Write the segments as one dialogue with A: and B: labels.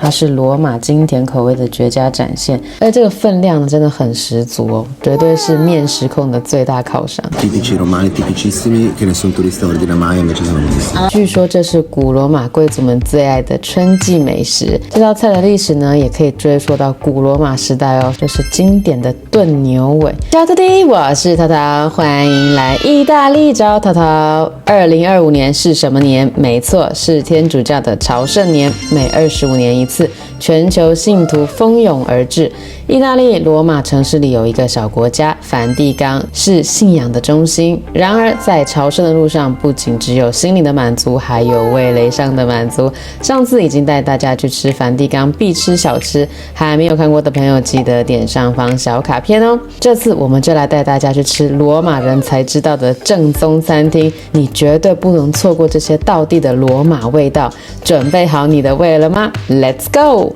A: 它是罗马经典口味的绝佳展现，而这个分量呢真的很十足哦，绝对是面食控的最大犒赏。
B: Tipici romani tipicissimi che nessun turista ordina mai, invece sono buonissimi。
A: 据说这是古罗马贵族们最爱的春季美食。这道菜的历史呢，也可以追溯到古罗马时代哦，就是经典的炖牛尾。小徒弟，我是涛涛，欢迎来意大利找涛涛。2025年是什么年？没错，是天主教的朝圣年，每25年一次，全球信徒蜂拥而至。意大利罗马城市里有一个小国家梵蒂冈，是信仰的中心。然而，在朝圣的路上，不仅只有心灵的满足，还有味蕾上的满足。上次已经带大家去吃梵蒂冈必吃小吃，还没有看过的朋友记得点上方小卡片哦。这次我们就来带大家去吃罗马人才知道的正宗餐厅，你绝对不能错过这些道地的罗马味道。准备好你的胃了吗？ Let's go！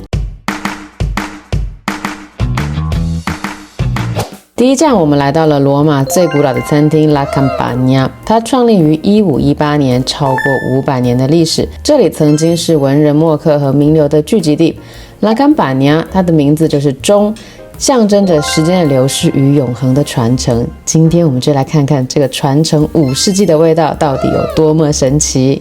A: 第一站，我们来到了罗马最古老的餐厅 La Campagna， 它创立于1518年，超过500年的历史。这里曾经是文人墨客和名流的聚集地。La Campagna， 它的名字就是钟，象征着时间的流逝与永恒的传承。今天我们就来看看这个传承5世纪的味道到底有多么神奇。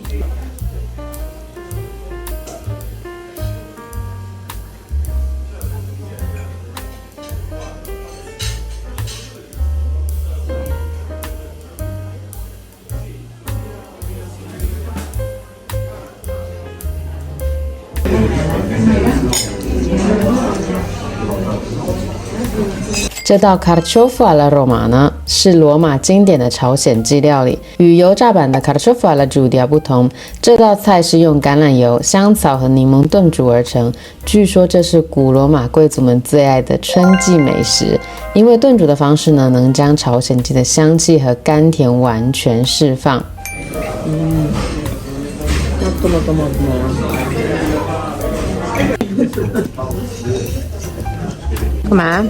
A: 这道 carciofo alla romana 是罗马经典的朝鲜季料理，与油炸版的 carciofo alla Giudia 不同。这道菜是用橄榄油、香草和柠檬炖煮而成。据说这是古罗马贵族们最爱的春季美食，因为炖煮的方式呢，能将朝鲜季的香气和甘甜完全释放。干嘛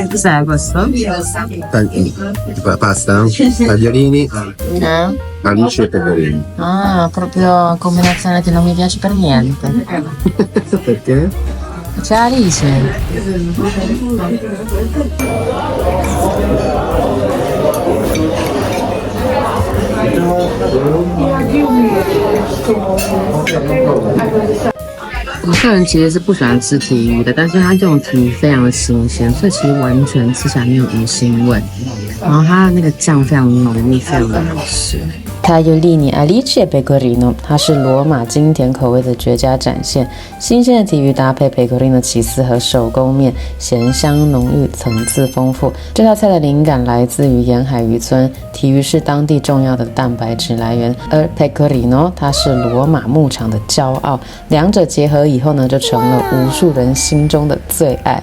A: ？Cos'è questo?
B: Pasta, tagliolini, alici e pecorini.
A: Ah, proprio combinazione che non mi piace per niente.
B: Perché?
A: C'è Alice. Io 我个人其实是不喜欢吃鲫鱼的，但是它用鲫鱼非常的新鲜，所以其实完全吃起来没有鱼腥味。然后它的那个酱非常浓密，非常的好吃。Tagliolini alici e pecorino， 它是罗马经典口味的绝佳展现。新鲜的鲫鱼搭配 pecorino 起司和手工面，咸香浓郁，层次丰富。这道菜的灵感来自于沿海渔村，鲫鱼是当地重要的蛋白质来源，而 pecorino 它是罗马牧场的骄傲。两者结合以后呢，就成了无数人心中的最爱。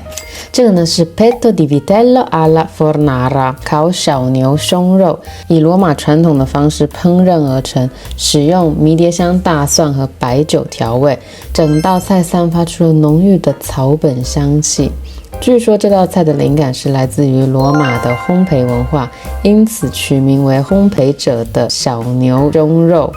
A: 这个呢是 petto di vitello alla fornara， 烤小牛胸肉，以罗马传统的方式烹饪而成，使用迷迭香、大蒜和白酒调味，整道菜散发出了浓郁的草本香气。据说这道菜的灵感是来自于罗马的烘焙文化，因此取名为烘焙者的小牛胸肉。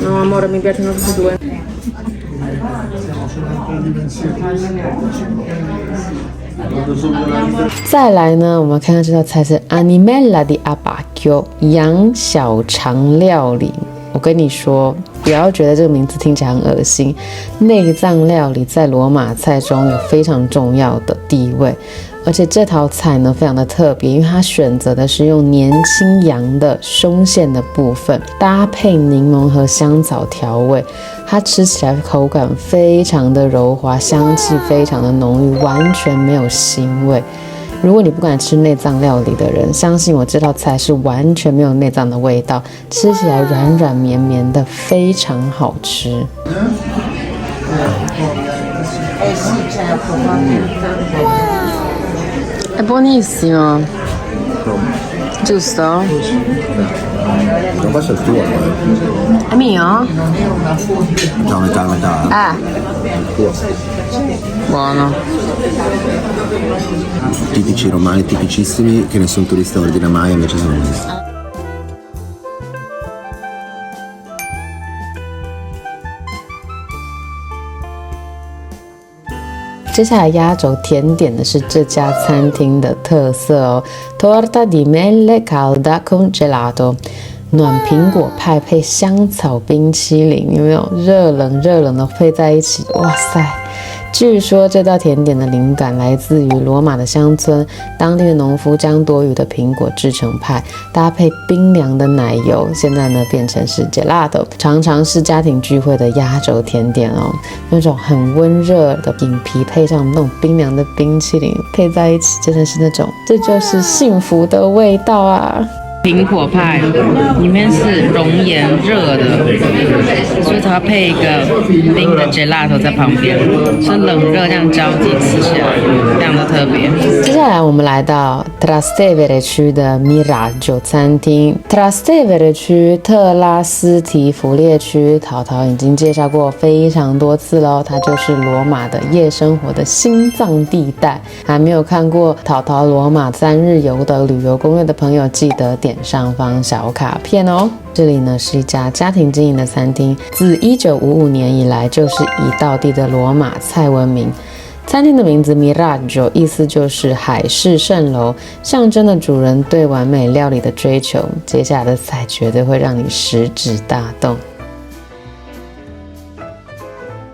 A: No amore, mi piacciono tutti e due. 再来呢，我们看看这道菜是 Animella di Abbacchio 羊小肠料理。我跟你说，不要觉得这个名字听起来很恶心。内脏料理在罗马菜中有非常重要的地位，而且这道菜呢非常的特别，因为它选择的是用年轻羊的胸腺的部分，搭配柠檬和香草调味，它吃起来口感非常的柔滑，香气非常的浓郁，完全没有腥味。如果你不敢吃内脏料理的人，相信我，这道菜是完全没有内脏的味道，吃起来软软绵绵的，非常好吃。È buonissimo, giusto?
B: Non questo è il tuo,
A: È mio?
B: No, metà, metà. Il tuo.
A: Buono.
B: Tipici romani, tipicissimi, che nessun turista ordina mai, invece sono buonissimi.
A: 接下来压轴甜点的是这家餐厅的特色哦 ，torta di mele calda con gelato， 暖苹果派配香草冰淇淋，有没有？热冷的配在一起，哇塞！据说这道甜点的灵感来自于罗马的乡村，当地的农夫将多余的苹果制成派，搭配冰凉的奶油，现在呢变成是 gelato， 常常是家庭聚会的压轴甜点哦。那种很温热的饼皮配上那种冰凉的冰淇淋配在一起，真的是那种，这就是幸福的味道啊！苹果派里面是熔岩热的，所以它配一个冰的 gelato 在旁边，是冷热这样交替吃起来，非常的特别。接下来我们来到 Trastevere 区的 Miraggio 餐厅。Trastevere 区特拉斯提弗列区，淘淘已经介绍过非常多次喽，它就是罗马的夜生活的心脏地带。还没有看过淘淘罗马3日游的旅游攻略的朋友，记得点上方小卡片哦。这里呢是一家家庭经营的餐厅，自1955年以来就是以道地的罗马菜闻名。餐厅的名字 Miraggio 意思就是海市蜃楼，象征了主人对完美料理的追求。接下来的菜绝对会让你食指大动。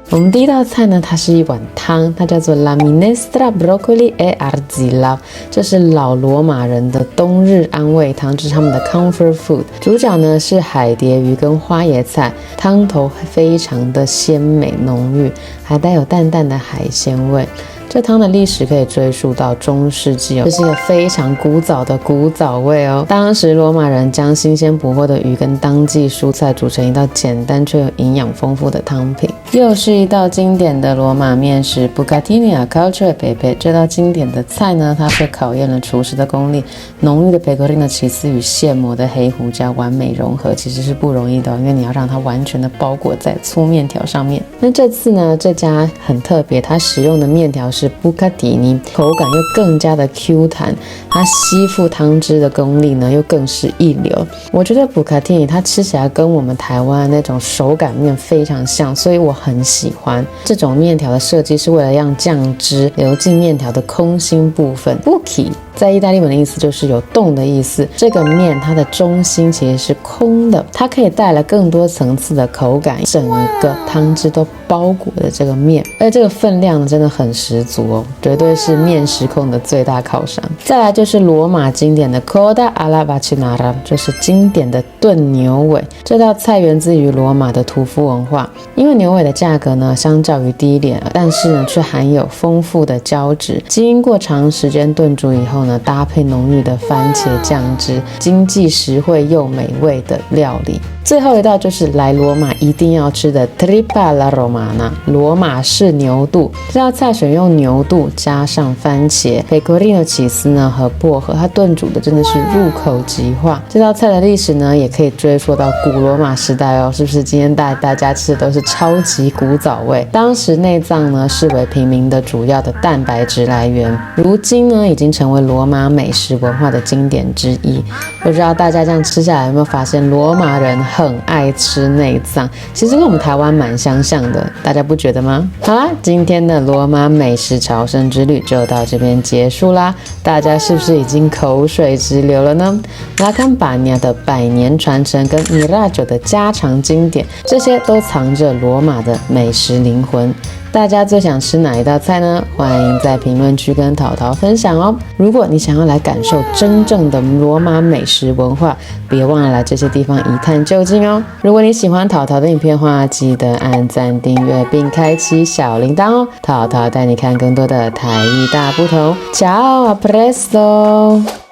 A: 我们第一道菜呢，它是一碗汤，它叫做 La Minestra Broccoli e Argilla， 这是老罗马人的冬日安慰汤，这是他们的 comfort food。主角呢是海蝶鱼跟花椰菜，汤头非常的鲜美浓郁，还带有淡淡的海鲜味。这汤的历史可以追溯到中世纪哦，这是一个非常古早的古早味哦。当时罗马人将新鲜捕获的鱼跟当季蔬菜煮成一道简单却又营养丰富的汤品。又是一道经典的罗马面食 Bucatini a cacio e pepe。这道经典的菜呢，它是考验了厨师的功力，浓郁的 pecorino 起司与现磨的黑胡椒完美融合，其实是不容易的哦，因为你要让它完全的包裹在粗面条上面。那这次呢，这家很特别，它使用的面条是 Bucatini， 口感又更加的 Q 弹，它吸附汤汁的功力呢又更是一流。我觉得 Bucatini 它吃起来跟我们台湾那种手擀面非常像，所以我很喜欢这种面条的设计，是为了让酱汁流进面条的空心部分。Buchi 在意大利文的意思就是有洞的意思，这个面它的中心其实是空的，它可以带来更多层次的口感，整个汤汁都包裹的这个面，而且这个分量呢真的很十足哦，绝对是面食控的最大靠山。再来就是罗马经典的 Coda alla Vaccinara， 就是经典的炖牛尾。这道菜源自于罗马的屠夫文化，因为牛尾的价格呢相较于低廉，但是呢却含有丰富的胶质，经过长时间炖煮以后呢，搭配浓郁的番茄酱汁，经济实惠又美味的料理。最后一道就是来罗马一定要吃的 Trippa alla Romana， 罗马式牛肚。这道菜选用牛肚加上番茄、pecorino 起司呢和薄荷，它炖煮的真的是入口即化。这道菜的历史呢也可以追溯到古罗马时代哦，是不是今天带大家吃的都是超级古早味？当时内脏呢视为平民的主要的蛋白质来源，如今呢已经成为罗马美食文化的经典之一。不知道大家这样吃下来有没有发现，罗马人很爱吃内脏，其实跟我们台湾蛮相像的，大家不觉得吗？好啦，今天的罗马美食朝圣之旅就到这边结束啦，大家是不是已经口水直流了呢？拉坎巴尼亚的百年传承跟米拉酒的家常经典，这些都藏着罗马的美食灵魂。大家最想吃哪一道菜呢？欢迎在评论区跟淘淘分享哦。如果你想要来感受真正的罗马美食文化，别忘了来这些地方一探究竟哦。如果你喜欢淘淘的影片的话，记得按赞、订阅并开启小铃铛哦。淘淘带你看更多的台艺大不同。Ciao, a presto!